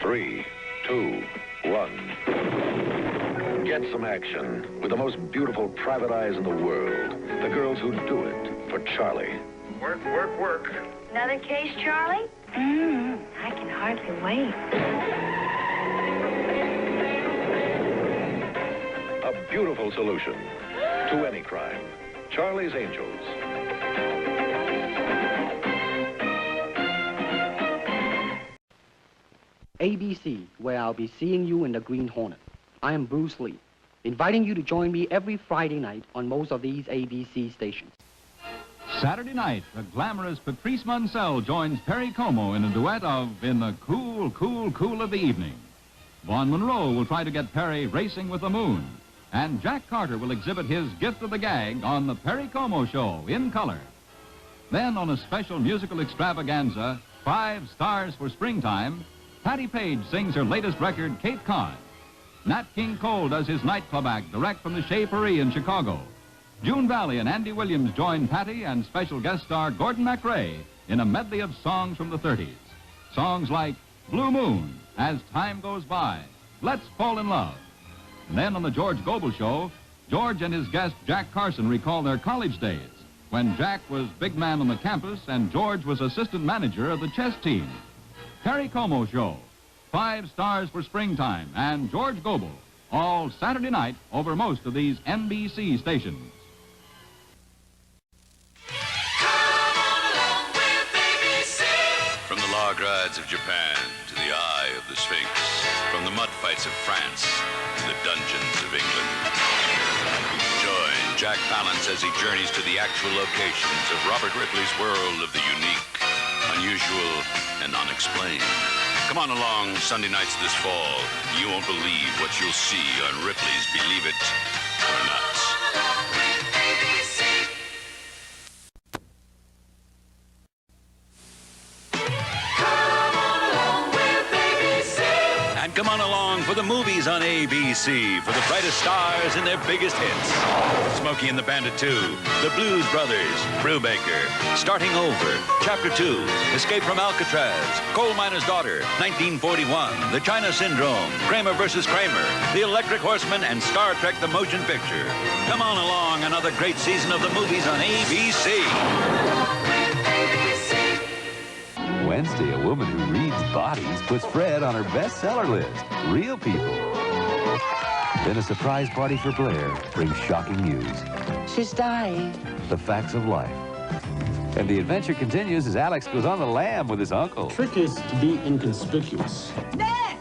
3, 2, 1. Get some action with the most beautiful private eyes in the world. The girls who do it for Charlie. Work, work, work. Another case, Charlie? I can hardly wait. A beautiful solution to any crime. Charlie's Angels. ABC, where I'll be seeing you in the Green Hornet. I am Bruce Lee, inviting you to join me every Friday night on most of these ABC stations. Saturday night, the glamorous Patrice Munsell joins Perry Como in a duet of In the Cool, Cool, Cool of the Evening. Vaughn Monroe will try to get Perry racing with the moon. And Jack Carter will exhibit his gift of the gag on the Perry Como Show in color. Then on a special musical extravaganza, 5 Stars for Springtime, Patti Page sings her latest record, Cape Cod. Nat King Cole does his nightclub act direct from the Chez Paris in Chicago. June Valley and Andy Williams join Patti and special guest star Gordon MacRae in a medley of songs from the 30s. Songs like Blue Moon, As Time Goes By, Let's Fall in Love. And then on the George Gobel Show, George and his guest Jack Carson recall their college days when Jack was big man on the campus and George was assistant manager of the chess team. Perry Como Show, 5 Stars for Springtime, and George Gobel, all Saturday night over most of these NBC stations. From the log rides of Japan to the Eye of the Sphinx, from the mud fights of France to the dungeons of England. Join Jack Palance as he journeys to the actual locations of Robert Ripley's world of the unique, unusual, and unexplained. Come on along Sunday nights this fall. You won't believe what you'll see on Ripley's Believe It or Not. Come on along for the movies on ABC for the brightest stars and their biggest hits. Smokey and the Bandit 2, The Blues Brothers, Brubaker, Starting Over, Chapter 2, Escape from Alcatraz, Coal Miner's Daughter, 1941, The China Syndrome, Kramer versus Kramer, The Electric Horseman, and Star Trek the Motion Picture. Come on along, another great season of the movies on ABC. Wednesday, a woman who reads bodies puts Fred on her bestseller list. Real People. Then a surprise party for Blair brings shocking news. She's dying. The facts of life. And the adventure continues as Alex goes on the lam with his uncle. Trick is to be inconspicuous.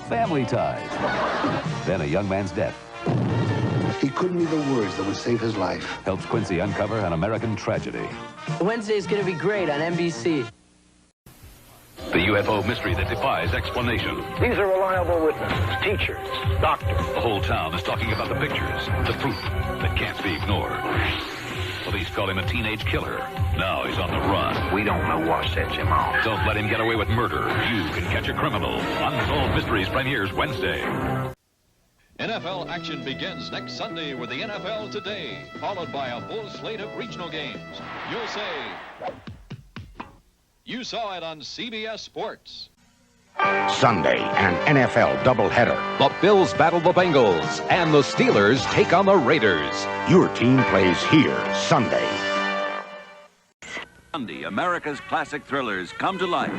Family ties. Then a young man's death. He couldn't be the words that would save his life. Helps Quincy uncover an American tragedy. Wednesday's gonna be great on NBC. The UFO mystery that defies explanation. These are reliable witnesses, teachers, doctors. The whole town is talking about the pictures, the proof that can't be ignored. Police call him a teenage killer. Now he's on the run. We don't know what sets him off. Don't let him get away with murder. You can catch a criminal. Unsolved Mysteries premieres Wednesday. NFL action begins next Sunday with the NFL Today, followed by a full slate of regional games. You'll say, you saw it on CBS Sports. Sunday, an NFL doubleheader. The Bills battle the Bengals, and the Steelers take on the Raiders. Your team plays here Sunday. Sunday, America's classic thrillers come to life.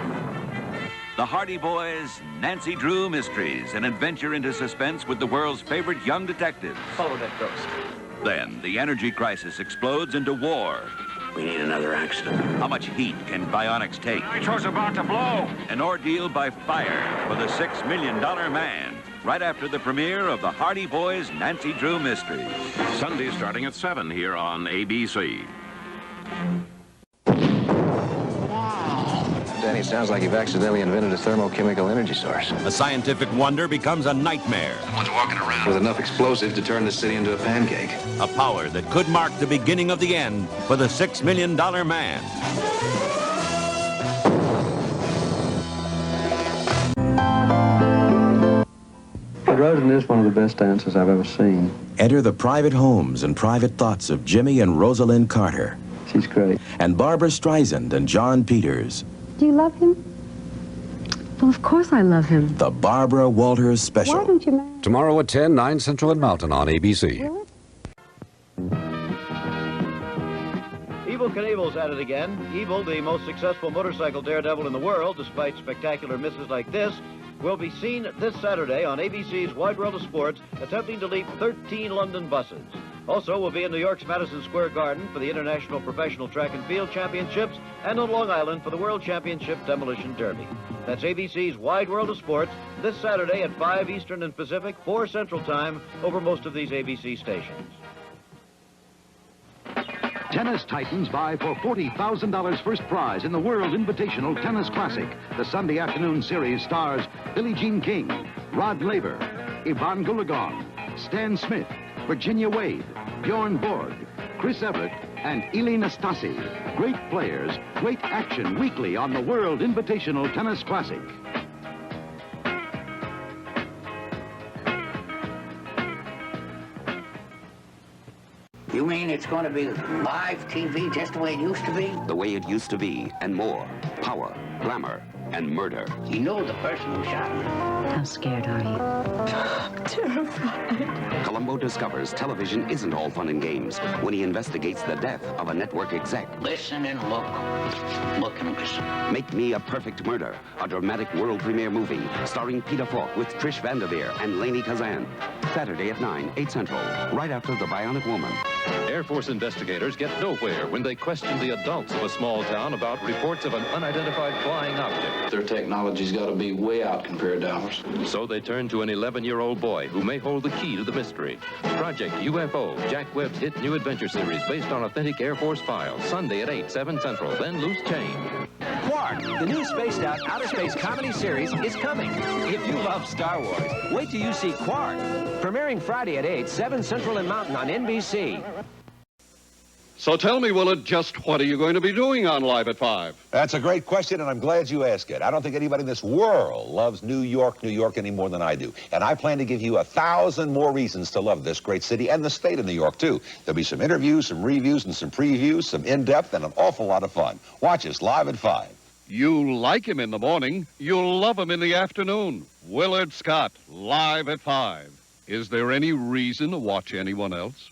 The Hardy Boys' Nancy Drew Mysteries, an adventure into suspense with the world's favorite young detectives. Follow that ghost. Then, the energy crisis explodes into war. We need another accident. How much heat can Bionics take? Nitro's about to blow. An ordeal by fire for the $6 Million Man. Right after the premiere of the Hardy Boys' Nancy Drew Mysteries. Sunday starting at 7 here on ABC. Danny, sounds like you've accidentally invented a thermochemical energy source. A scientific wonder becomes a nightmare. Someone's walking around with enough explosives to turn the city into a pancake. A power that could mark the beginning of the end for the $6 Million Man. Rosen is one of the best dancers I've ever seen. Enter the private homes and private thoughts of Jimmy and Rosalind Carter. She's great. And Barbara Streisand and John Peters. Do you love him? Well, of course I love him. The Barbara Walters Special. Why don't you marry? Tomorrow at 10, 9 Central and Mountain on ABC. Evel Knievel's at it again. Evel, the most successful motorcycle daredevil in the world, despite spectacular misses like this, will be seen this Saturday on ABC's Wide World of Sports, attempting to leap 13 London buses. Also, we'll be in New York's Madison Square Garden for the International Professional Track and Field Championships and on Long Island for the World Championship Demolition Derby. That's ABC's Wide World of Sports this Saturday at 5 Eastern and Pacific, 4 Central Time over most of these ABC stations. Tennis Titans vie for $40,000 first prize in the World Invitational Tennis Classic. The Sunday afternoon series stars Billie Jean King, Rod Laver, Ivan Goolagong, Stan Smith, Virginia Wade, Bjorn Borg, Chris Everett, and Ilie Nastase. Great players, great action weekly on the World Invitational Tennis Classic. You mean it's going to be live TV just the way it used to be? The way it used to be, and more. Power, glamour, and murder. You know the person who shot him. How scared are you? I'm terrified. Columbo discovers television isn't all fun and games when he investigates the death of a network exec. Listen and look. Look and listen. Make Me a Perfect Murder, a dramatic world premiere movie starring Peter Falk with Trish Vanderveer and Lainey Kazan. Saturday at 9, 8 Central, right after The Bionic Woman. Air Force investigators get nowhere when they question the adults of a small town about reports of an unidentified flying object. Their technology's got to be way out compared to ours. So they turn to an 11-year-old boy who may hold the key to the mystery. Project UFO, Jack Webb's hit new adventure series based on authentic Air Force files. Sunday at 8, 7 Central, then Loose Change. Quark, the new spaced out outer space comedy series is coming. If you love Star Wars, wait till you see Quark. Premiering Friday at 8, 7 Central and Mountain on NBC. So tell me, Willard, just what are you going to be doing on Live at 5? That's a great question, and I'm glad you asked it. I don't think anybody in this world loves New York any more than I do. And I plan to give you 1,000 more reasons to love this great city and the state of New York, too. There'll be some interviews, some reviews, and some previews, some in-depth, and an awful lot of fun. Watch us Live at 5. You like him in the morning, you'll love him in the afternoon. Willard Scott, Live at 5. Is there any reason to watch anyone else?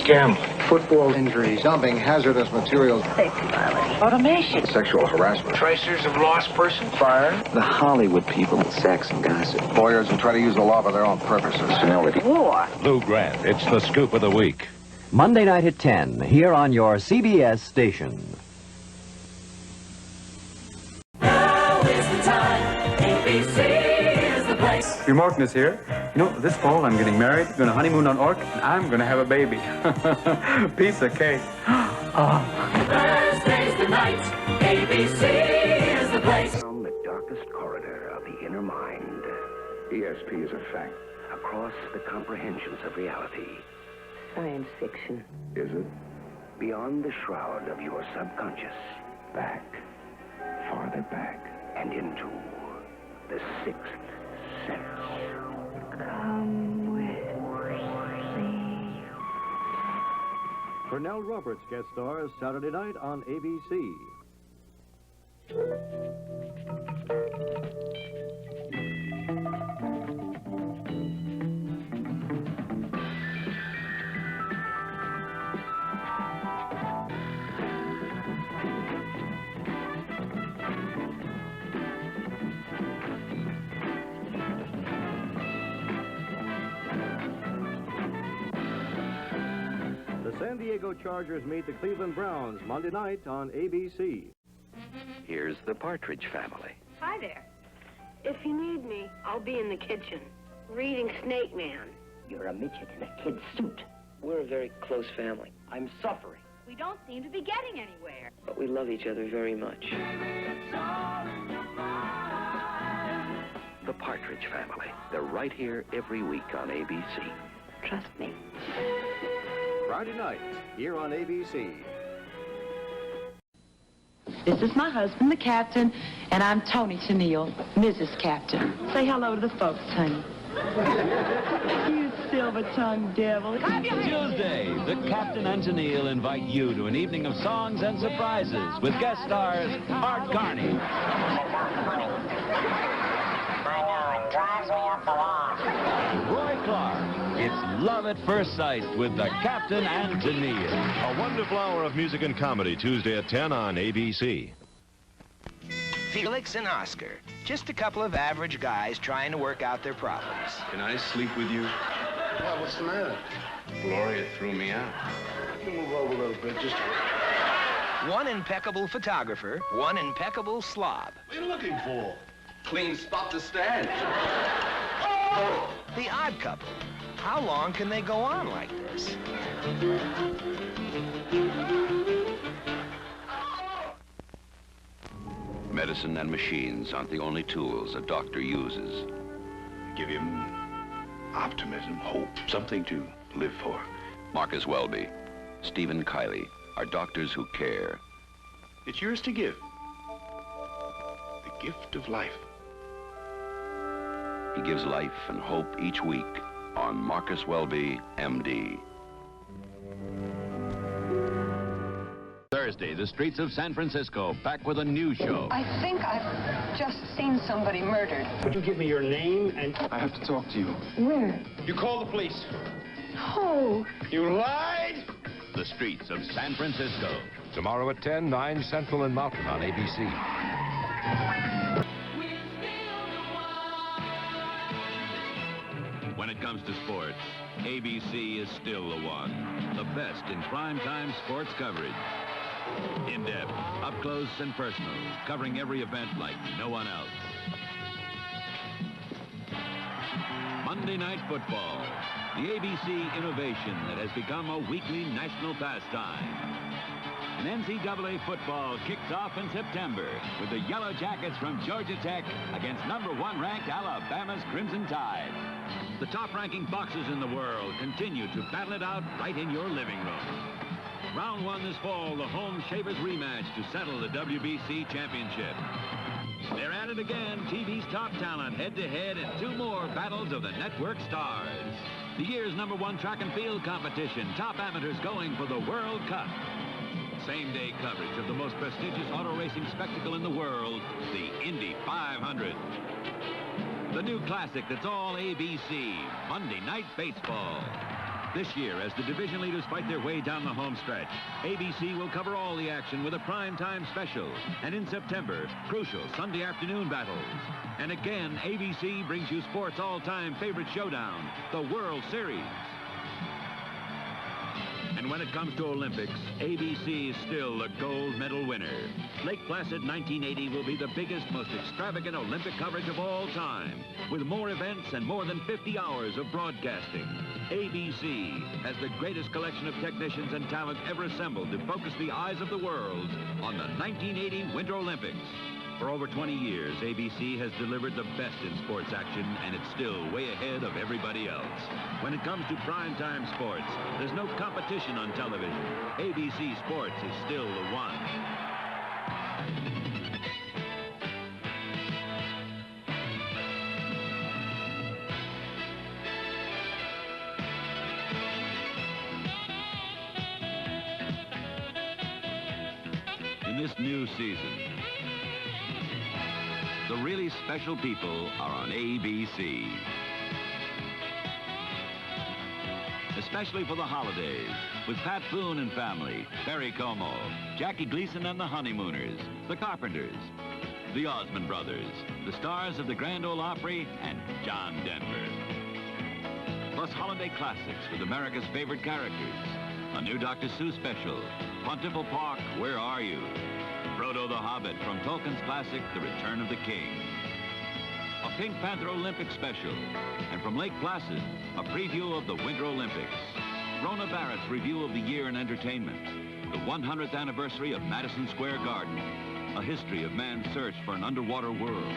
Gambling, football injuries, dumping hazardous materials, Sexuality, automation, sexual harassment, Tracers of lost person, fire, The Hollywood people, sex and gossip. lawyers who try to use the law for their own purposes, senility. war. Lou Grant, it's the scoop of the week. Monday night at 10, here on your CBS station. Now is the time. ABC is the place. Hugh Morton is here. You know, this fall I'm getting married, going to honeymoon on Orc, and I'm going to have a baby. Piece of cake. Thursdays to nights. ABC is the place. From the darkest corridor of the inner mind. ESP is a fact. Across the comprehensions of reality. Science fiction. Is it? Beyond the shroud of your subconscious. Back. Farther back. And into the sixth sense. Come with me. Pernell Roberts guest stars Saturday night on ABC. San Diego Chargers meet the Cleveland Browns Monday night on ABC. Here's the Partridge Family. Hi there. If you need me, I'll be in the kitchen, reading Snake Man. You're a midget in a kid's suit. We're a very close family. I'm suffering, We don't seem to be getting anywhere. but we love each other very much. The Partridge Family. They're right here every week on ABC. Trust me. Friday night, here on ABC. This is my husband, the captain, and I'm Tony Tennille, Mrs. Captain. Say hello to the folks, honey. You silver-tongued devil. Tuesday, the Captain and Tennille invite you to an evening of songs and surprises with guest stars Art Carney. Love at First Sight with the Captain and Tennille. A wonderful hour of music and comedy, Tuesday at 10 on ABC. Felix and Oscar, just a couple of average guys trying to work out their problems. Can I sleep with you? Well, what's the matter? Gloria threw me out. You move over a little bit, just... One impeccable photographer, one impeccable slob. What are you looking for? Clean spot to stand. The odd couple. How long can they go on like this? Medicine and machines aren't the only tools a doctor uses. Give him optimism, hope, something to live for. Marcus Welby, Stephen Kiley are doctors who care. It's yours to give. The gift of life. He gives life and hope each week on Marcus Welby, MD. Thursday, the streets of San Francisco packed with a new show. I think I've just seen somebody murdered. Would you give me your name and... I have to talk to you. Where? You call the police. Oh. You lied? The streets of San Francisco. Tomorrow at 10, 9 Central and Mountain on ABC. When it comes to sports, ABC is still the one. The best in primetime sports coverage. In-depth, up-close and personal, covering every event like no one else. Monday Night Football, the ABC innovation that has become a weekly national pastime. And NCAA football kicks off in September with the Yellow Jackets from Georgia Tech against #1 ranked Alabama's Crimson Tide. The top-ranking boxers in the world continue to battle it out right in your living room. Round 1 this fall, the home Shavers rematch to settle the WBC championship. They're at it again, TV's top talent, head-to-head in 2 more battles of the network stars. The year's #1 track and field competition, top amateurs going for the World Cup. Same-day coverage of the most prestigious auto racing spectacle in the world, the Indy 500. The new classic that's all ABC, Monday Night Baseball. This year, as the division leaders fight their way down the home stretch, ABC will cover all the action with a primetime special. And in September, crucial Sunday afternoon battles. And again, ABC brings you sports' all-time favorite showdown, the World Series. And when it comes to Olympics, ABC is still the gold medal winner. Lake Placid 1980 will be the biggest, most extravagant Olympic coverage of all time, with more events and more than 50 hours of broadcasting. ABC has the greatest collection of technicians and talent ever assembled to focus the eyes of the world on the 1980 Winter Olympics. For over 20 years, ABC has delivered the best in sports action, and it's still way ahead of everybody else. When it comes to primetime sports, there's no competition on television. ABC Sports is still the one. In this new season, the really special people are on ABC. Especially for the holidays, with Pat Boone and family, Barry Como, Jackie Gleason and the Honeymooners, the Carpenters, the Osmond Brothers, the stars of the Grand Ole Opry, and John Denver. Plus holiday classics with America's favorite characters. A new Dr. Seuss special, Pontifical Park, Where Are You? Frodo the Hobbit from Tolkien's classic, The Return of the King. A Pink Panther Olympic special. And from Lake Placid, a preview of the Winter Olympics. Rona Barrett's review of the year in entertainment. The 100th anniversary of Madison Square Garden. A history of man's search for an underwater world.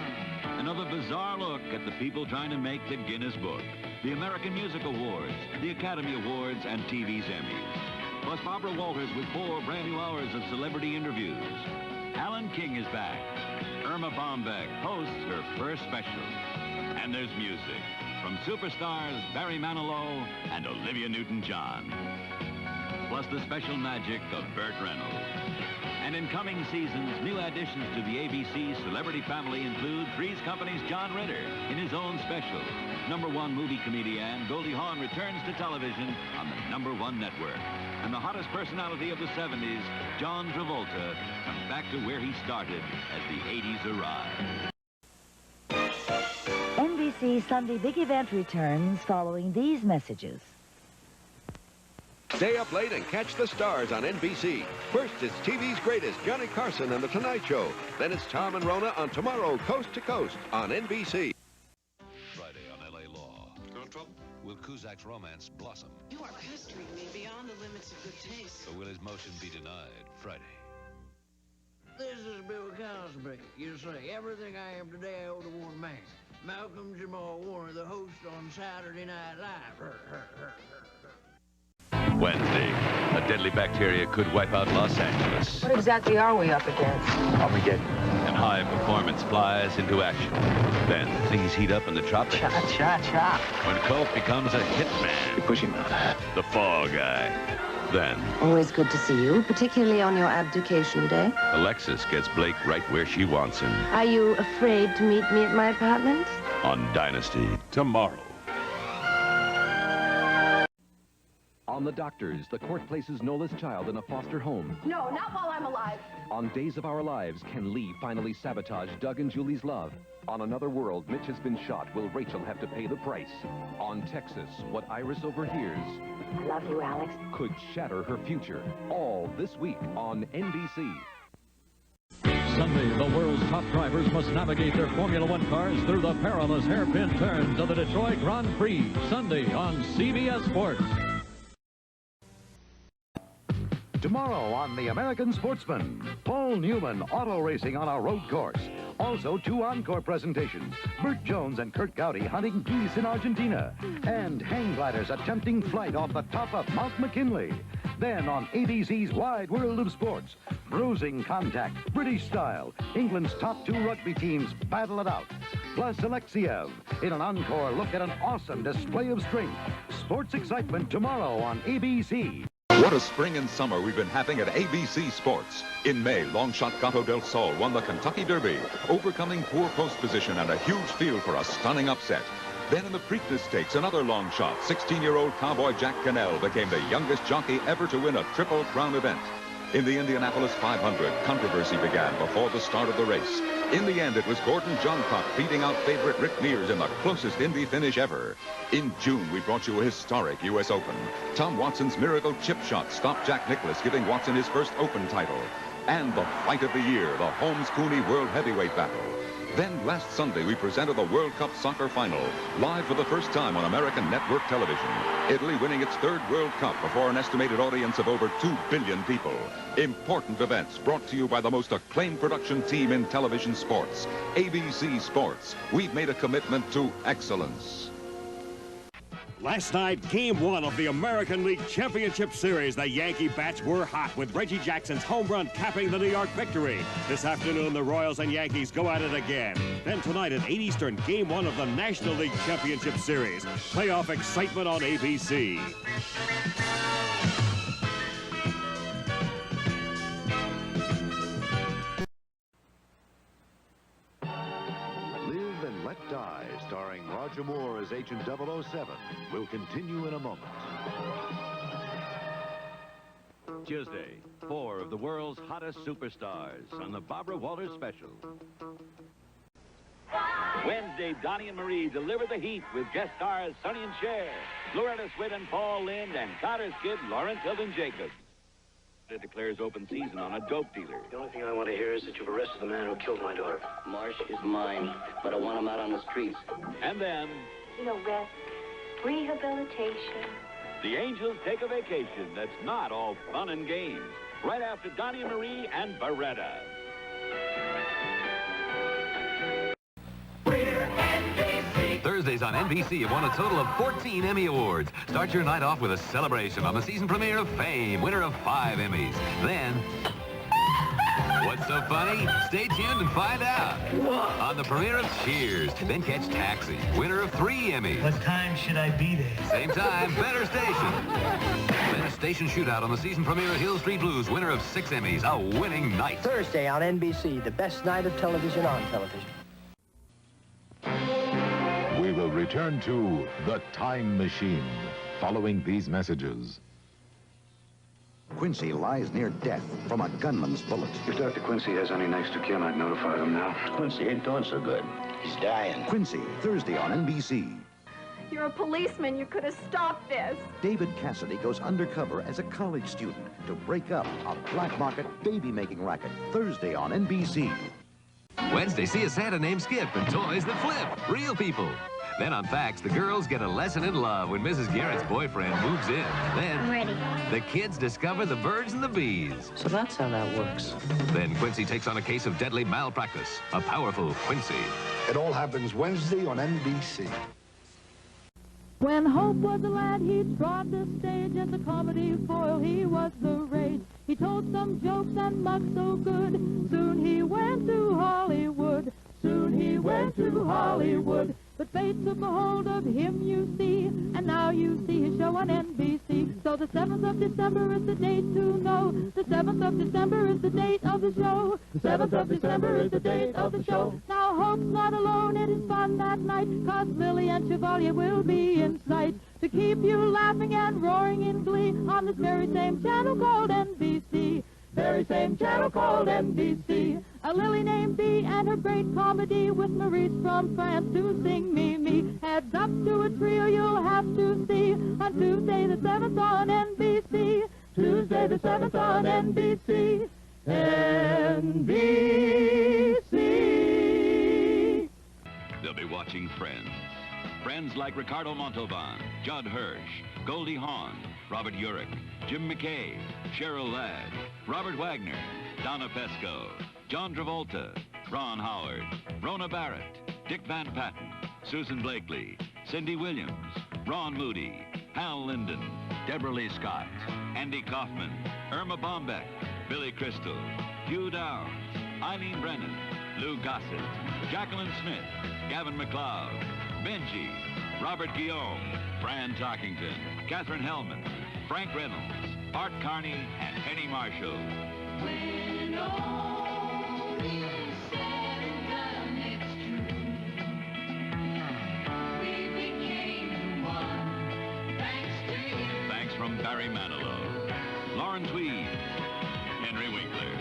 Another bizarre look at the people trying to make the Guinness Book. The American Music Awards, the Academy Awards, and TV's Emmys. Plus Barbara Walters with 4 brand new hours of celebrity interviews. Alan King is back. Irma Bombeck hosts her first special. And there's music from superstars Barry Manilow and Olivia Newton-John. Plus the special magic of Burt Reynolds. And in coming seasons, new additions to the ABC celebrity family include Three's Company's John Ritter in his own special. #1 movie comedian Goldie Hawn returns to television on the #1 network. And the hottest personality of the 70s, John Travolta, comes back to where he started as the 80s arrive. NBC Sunday Big Event returns following these messages. Stay up late and catch the stars on NBC. First, it's TV's greatest, Johnny Carson and The Tonight Show. Then it's Tom and Rona on Tomorrow, Coast to Coast on NBC. Friday on LA Law. No trouble? Will Kuzak's romance blossom? You are pestering me beyond the limits of good taste. Or will his motion be denied Friday? This is Bill Cosby. You say, everything I am today I owe to one man. Malcolm Jamal Warner, the host on Saturday Night Live. Wednesday, a deadly bacteria could wipe out Los Angeles. What exactly are we up against? Armageddon. And high performance flies into action. Then things heat up in the tropics. Cha-cha-cha. When Colt becomes a hitman. You push him out. The fall guy. Then Always good to see you, particularly on your abdication day. Alexis gets Blake right where she wants him. Are you afraid to meet me at my apartment? On Dynasty tomorrow. On The Doctors, the court places Nola's child in a foster home. No, not while I'm alive. On Days of Our Lives, can Lee finally sabotage Doug and Julie's love? On Another World, Mitch has been shot. Will Rachel have to pay the price? On Texas, what Iris overhears I love you, Alex. could shatter her future. All this week on NBC. Sunday, the world's top drivers must navigate their Formula One cars through the perilous hairpin turns of the Detroit Grand Prix. Sunday on CBS Sports. Tomorrow on The American Sportsman, Paul Newman auto racing on a road course. Also, 2 encore presentations. Burt Jones and Kurt Gowdy hunting geese in Argentina. And hang gliders attempting flight off the top of Mount McKinley. Then on ABC's Wide World of Sports, bruising contact, British style. England's top 2 rugby teams battle it out. Plus Alexiev in an encore look at an awesome display of strength. Sports excitement tomorrow on ABC. What a spring and summer we've been having at ABC Sports. In May, long shot Gato del Sol won the Kentucky Derby, overcoming poor post position and a huge field for a stunning upset. Then in the Preakness Stakes, another long shot, 16-year-old cowboy Jack Cannell became the youngest jockey ever to win a Triple Crown event. In the Indianapolis 500, controversy began before the start of the race. In the end, it was Gordon Johncock beating out favorite Rick Mears in the closest Indy finish ever. In June, we brought you a historic U.S. Open. Tom Watson's miracle chip shot stopped Jack Nicklaus, giving Watson his first Open title. And the fight of the year, the Holmes-Cooney World Heavyweight Battle. Then last Sunday, we presented the World Cup Soccer Final, live for the first time on American network television. Italy winning its 3rd World Cup before an estimated audience of over 2 billion people. Important events brought to you by the most acclaimed production team in television sports, ABC Sports. We've made a commitment to excellence. Last night, Game 1 of the American League Championship Series. The Yankee bats were hot, with Reggie Jackson's home run capping the New York victory. This afternoon, the Royals and Yankees go at it again. Then tonight at 8 Eastern, Game 1 of the National League Championship Series. Playoff excitement on ABC. Live and Let Die, starring Roger Moore as Agent 007, will continue in a moment. Tuesday, 4 of the world's hottest superstars on the Barbara Walters Special. Wednesday, Donnie and Marie deliver the heat with guest stars Sonny and Cher, Loretta Swit and Paul Lynde, and Carter's kid Lawrence Hilton Jacobs. It declares open season on a dope dealer. The only thing I want to hear is that you've arrested the man who killed my daughter. Marsh is mine, but I want him out on the streets. And then Rest, rehabilitation. the Angels take a vacation that's not all fun and games. Right after Donnie and Marie and Beretta. Thursdays on NBC have won a total of 14 Emmy Awards. Start your night off with a celebration on the season premiere of Fame, winner of 5 Emmys. Then, What's so funny? Stay tuned and find out. On the premiere of Cheers, then catch Taxi, winner of 3 Emmys. What time should I be there? Same time, better station. Then a station shootout on the season premiere of Hill Street Blues, winner of 6 Emmys, a winning night. Thursday on NBC, the best night of television on television. We will return to The Time Machine following these messages. Quincy lies near death from a gunman's bullet. If Dr. Quincy has any next of kin, I'd notify them now. Quincy ain't doing so good. He's dying. Quincy, Thursday on NBC. You're a policeman. You could have stopped this. David Cassidy goes undercover as a college student to break up a black market baby-making racket. Thursday on NBC. Wednesday, see a Santa named Skip and toys that flip. Real people. Then on Facts, the girls get a lesson in love when Mrs. Garrett's boyfriend moves in. Then I'm ready. the kids discover the birds and the bees. So that's how that works. Then Quincy takes on a case of deadly malpractice. A powerful Quincy. It all happens Wednesday on NBC. When Hope was a lad, he trod the stage as a comedy foil. He was the rage. He told some jokes and mugs so good. Soon he went to Hollywood. Soon he went to Hollywood. But fate took a hold of him, you see, and now you see his show on NBC. So the 7th of December is the date to know. The 7th of December is the date of the show. The 7th of December is the date of the show. Now Hope's not alone, it is fun that night, 'cause Lily and Chevalier will be in sight to keep you laughing and roaring in glee on this very same channel called NBC. Very same channel called NBC. A Lily named Bee and her great comedy with Maurice from France to sing Me. Heads up to a trio you'll have to see on Tuesday the 7th on NBC. Tuesday the 7th on NBC. NBC. They'll be watching Friends. Friends like Ricardo Montalban, Judd Hirsch, Goldie Hawn, Robert Urich, Jim McKay, Cheryl Ladd, Robert Wagner, Donna Pesco, John Travolta, Ron Howard, Rona Barrett, Dick Van Patten, Susan Blakely, Cindy Williams, Ron Moody, Hal Linden, Deborah Lee Scott, Andy Kaufman, Irma Bombeck, Billy Crystal, Hugh Downs, Eileen Brennan, Lou Gossett, Jacqueline Smith, Gavin McLeod, Benji, Robert Guillaume, Fran Tarkington, Catherine Hellman, Frank Reynolds, Art Carney, and Penny Marshall. When all is said and done, it's true. We became one, thanks to you. Thanks from Barry Manilow, Lauren Tweed, Henry Winkler,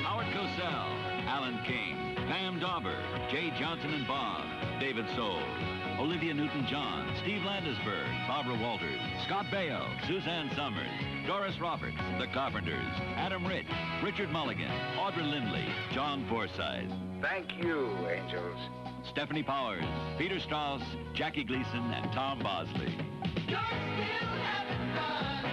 Howard Cosell, Alan King, Pam Dauber, Jay Johnson and Bob, David Soul, Olivia Newton-John, Steve Landesberg, Barbara Walters, Scott Baio, Suzanne Summers, Doris Roberts, The Carpenters, Adam Rich, Richard Mulligan, Audra Lindley, John Forsythe. Thank you, angels. Stephanie Powers, Peter Strauss, Jackie Gleason, and Tom Bosley. You're still having fun,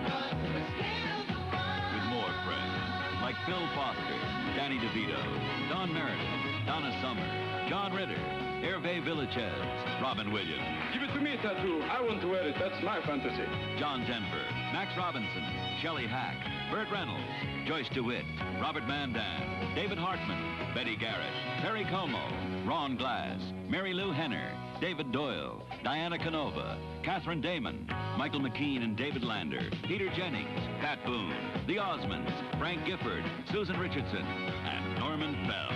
'cause we're still the one. With more friends, like Phil Foster, Danny DeVito, Don Meredith, Donna Summer, John Ritter, Hervé Villachez, Robin Williams. Give it to me, Tattoo. I want to wear it. That's my fantasy. John Denver, Max Robinson, Shelley Hack, Burt Reynolds, Joyce DeWitt, Robert Mandan, David Hartman, Betty Garrett, Perry Como, Ron Glass, Mary Lou Henner, David Doyle, Diana Canova, Catherine Damon, Michael McKean and David Lander, Peter Jennings, Pat Boone, The Osmonds, Frank Gifford, Susan Richardson, and Norman Bell.